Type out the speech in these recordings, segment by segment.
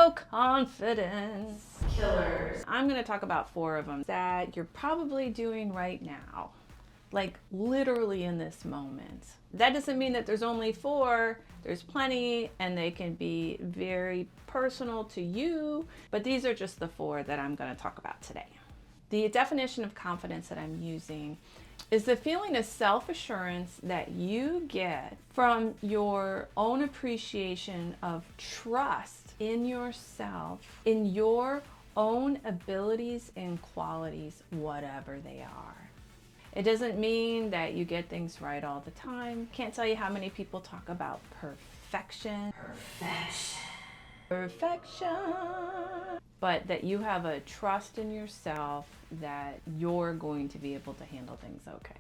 So confidence killers. I'm going to talk about 4 of them that you're probably doing right now, like literally in this moment. That doesn't mean that there's only 4. There's plenty, and they can be very personal to you, but these are just the 4 that I'm going to talk about today. The definition of confidence that I'm using is the feeling of self-assurance that you get from your own appreciation of trust in yourself, in your own abilities and qualities, whatever they are. It doesn't mean that you get things right all the time. Can't tell you how many people talk about perfection. Perfection. But that you have a trust in yourself that you're going to be able to handle things okay.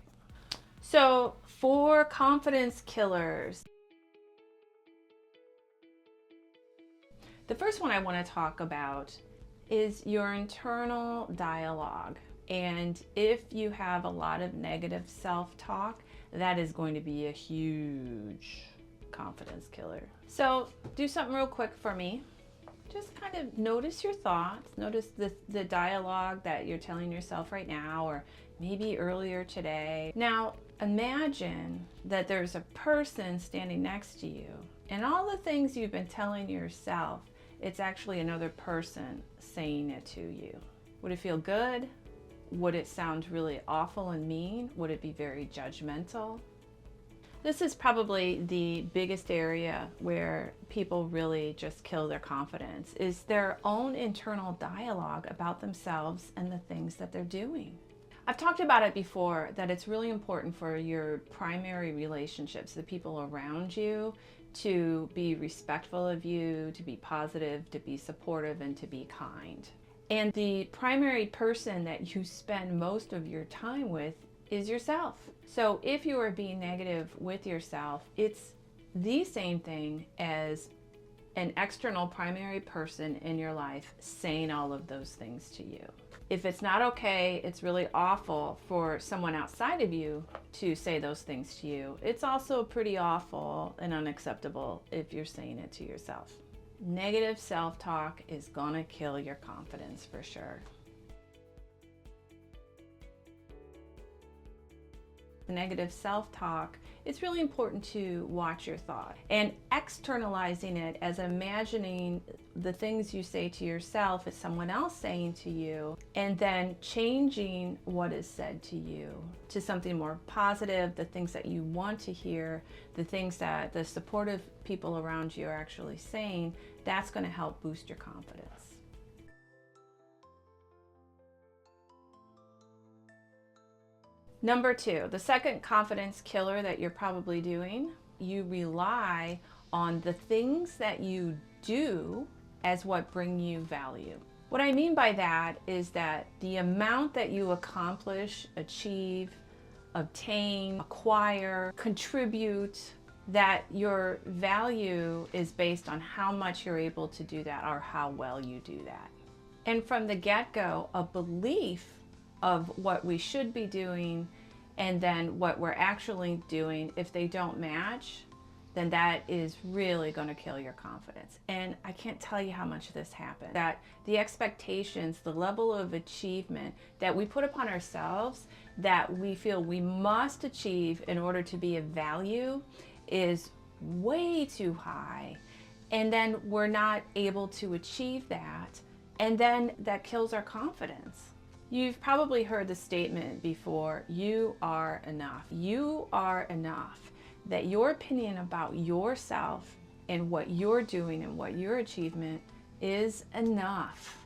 So, 4 confidence killers. The first one I want to talk about is your internal dialogue. And if you have a lot of negative self-talk, that is going to be a huge confidence killer. So do something real quick for me. Just kind of notice your thoughts. Notice the dialogue that you're telling yourself right now, or maybe earlier today. Now imagine that there's a person standing next to you, and all the things you've been telling yourself, it's actually another person saying it to you. Would it feel good? Would it sound really awful and mean? Would it be very judgmental? This is probably the biggest area where people really just kill their confidence, is their own internal dialogue about themselves and the things that they're doing. I've talked about it before, that it's really important for your primary relationships, the people around you, to be respectful of you, to be positive, to be supportive, and to be kind. And the primary person that you spend most of your time with is yourself. So if you are being negative with yourself, it's the same thing as an external primary person in your life saying all of those things to you. If it's not okay, it's really awful for someone outside of you to say those things to you. It's also pretty awful and unacceptable if you're saying it to yourself. Negative self-talk is gonna kill your confidence for sure. The negative self-talk, it's really important to watch your thought, and externalizing it as imagining the things you say to yourself as someone else saying to you, and then changing what is said to you to something more positive, the things that you want to hear, the things that the supportive people around you are actually saying. That's going to help boost your confidence. Number 2, the second confidence killer that you're probably doing, you rely on the things that you do as what bring you value. What I mean by that is that the amount that you accomplish, achieve, obtain, acquire, contribute, that your value is based on how much you're able to do that or how well you do that. And from the get-go, a belief of what we should be doing and then what we're actually doing, if they don't match, then that is really going to kill your confidence. And I can't tell you how much this happens. That the expectations, the level of achievement that we put upon ourselves, that we feel we must achieve in order to be of value, is way too high. And then we're not able to achieve that. And then that kills our confidence. You've probably heard the statement before, you are enough. You are enough. That your opinion about yourself and what you're doing and what your achievement is enough.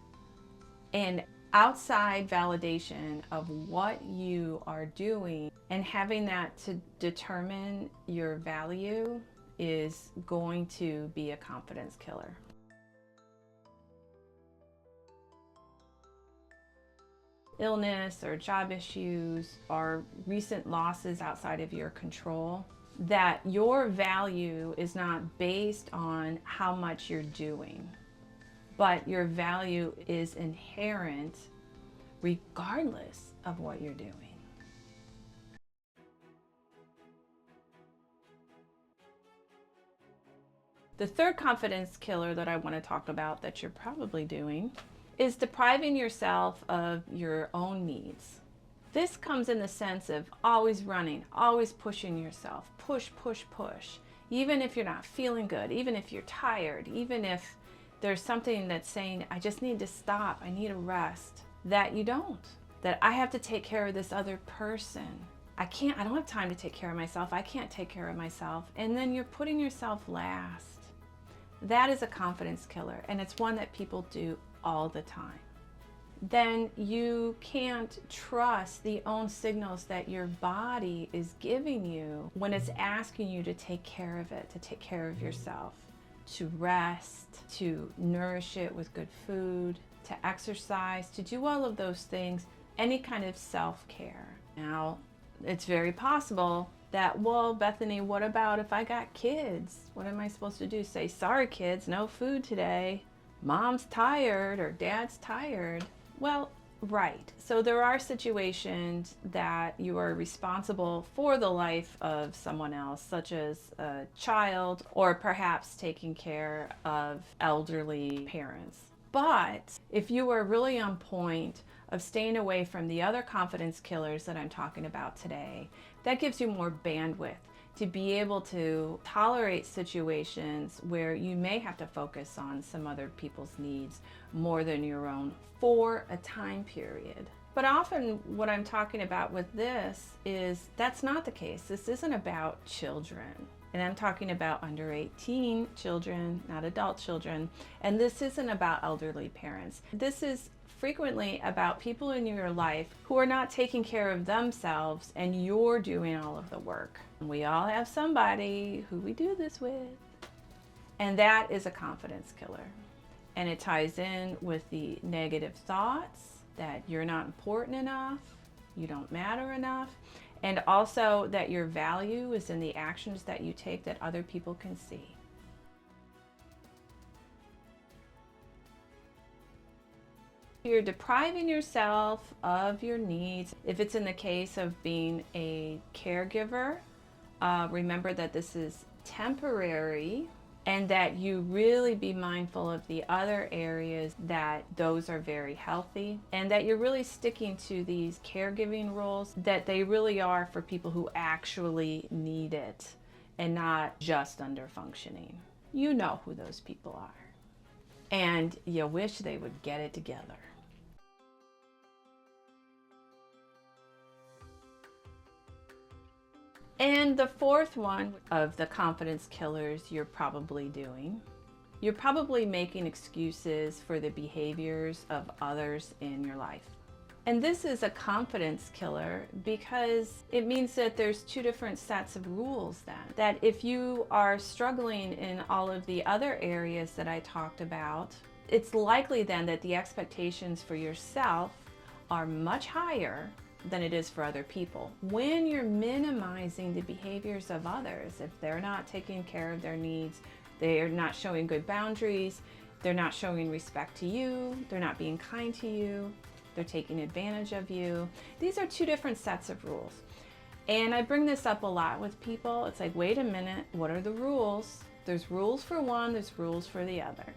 And outside validation of what you are doing and having that to determine your value is going to be a confidence killer. Illness or job issues or recent losses outside of your control, that your value is not based on how much you're doing, but your value is inherent regardless of what you're doing. The third confidence killer that I want to talk about that you're probably doing is depriving yourself of your own needs. This comes in the sense of always running, always pushing yourself, push, push, push. Even if you're not feeling good, even if you're tired, even if there's something that's saying, I just need to stop, I need a rest, that you don't. That I have to take care of this other person. I don't have time to take care of myself. I can't take care of myself. And then you're putting yourself last. That is a confidence killer, and it's one that people do all the time. Then you can't trust the own signals that your body is giving you when it's asking you to take care of it, to take care of yourself, to rest, to nourish it with good food, to exercise, to do all of those things, any kind of self-care. Now, it's very possible that, well, Bethany, what about if I got kids? What am I supposed to do? Say, sorry kids, no food today. Mom's tired or dad's tired. Well, right. So there are situations that you are responsible for the life of someone else, such as a child or perhaps taking care of elderly parents. But if you are really on point of staying away from the other confidence killers that I'm talking about today, that gives you more bandwidth to be able to tolerate situations where you may have to focus on some other people's needs more than your own for a time period. But often what I'm talking about with this is that's not the case. This isn't about children. And I'm talking about under 18 children, not adult children. And this isn't about elderly parents. This is frequently about people in your life who are not taking care of themselves and you're doing all of the work. We all have somebody who we do this with. And that is a confidence killer. And it ties in with the negative thoughts that you're not important enough, you don't matter enough, and also that your value is in the actions that you take that other people can see. You're depriving yourself of your needs. If it's in the case of being a caregiver, remember that this is temporary and that you really be mindful of the other areas that those are very healthy and that you're really sticking to these caregiving roles, that they really are for people who actually need it and not just under functioning. You know who those people are. And you wish they would get it together. And the fourth one of the confidence killers you're probably doing, you're probably making excuses for the behaviors of others in your life. And this is a confidence killer because it means that there's two different sets of rules then. That if you are struggling in all of the other areas that I talked about, it's likely then that the expectations for yourself are much higher than it is for other people. When you're minimizing the behaviors of others, if they're not taking care of their needs, they're not showing good boundaries, they're not showing respect to you, they're not being kind to you, they're taking advantage of you. These are two different sets of rules. And I bring this up a lot with people. It's like, wait a minute, what are the rules? There's rules for one, there's rules for the other.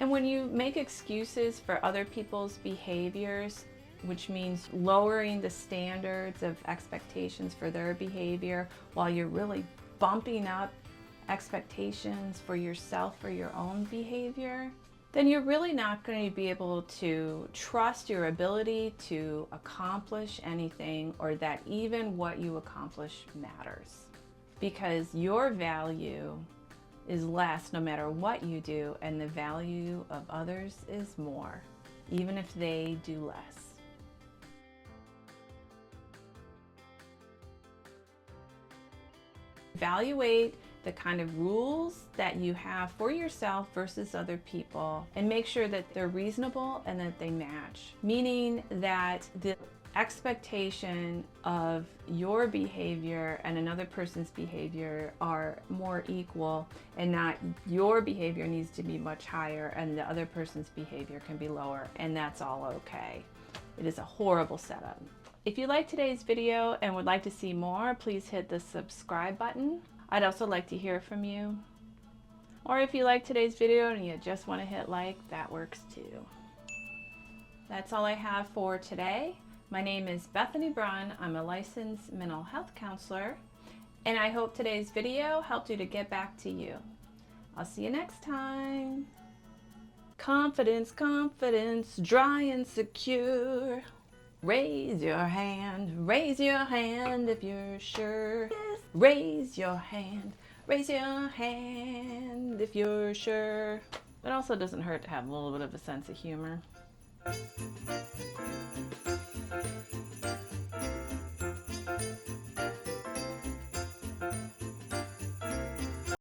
And when you make excuses for other people's behaviors, which means lowering the standards of expectations for their behavior while you're really bumping up expectations for yourself for your own behavior, then you're really not going to be able to trust your ability to accomplish anything, or that even what you accomplish matters. Because your value is less no matter what you do, and the value of others is more, even if they do less. Evaluate the kind of rules that you have for yourself versus other people, and make sure that they're reasonable and that they match. Meaning that the expectation of your behavior and another person's behavior are more equal, and not your behavior needs to be much higher and the other person's behavior can be lower, and that's all okay. It is a horrible setup. If you liked today's video and would like to see more, please hit the subscribe button. I'd also like to hear from you. Or if you like today's video and you just want to hit like, that works too. That's all I have for today. My name is Bethany Brunn. I'm a licensed mental health counselor, and I hope today's video helped you to get back to you. I'll see you next time. Confidence, confidence, dry and secure. Raise your hand if you're sure. Raise your hand if you're sure. It also doesn't hurt to have a little bit of a sense of humor.